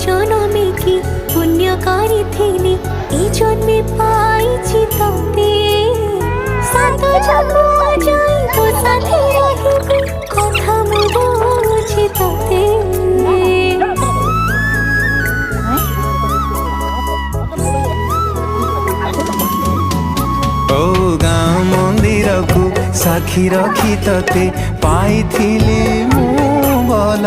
জনমে কি পুণ্য করিথিলি এই জন্মে পাইছি তোতে সাত জন্ম যাইব সাথে রহিবি কথা মু দউছি তোতে ओ गाँ मंदिर को साक्षी रखी तते पाइथिली मु बल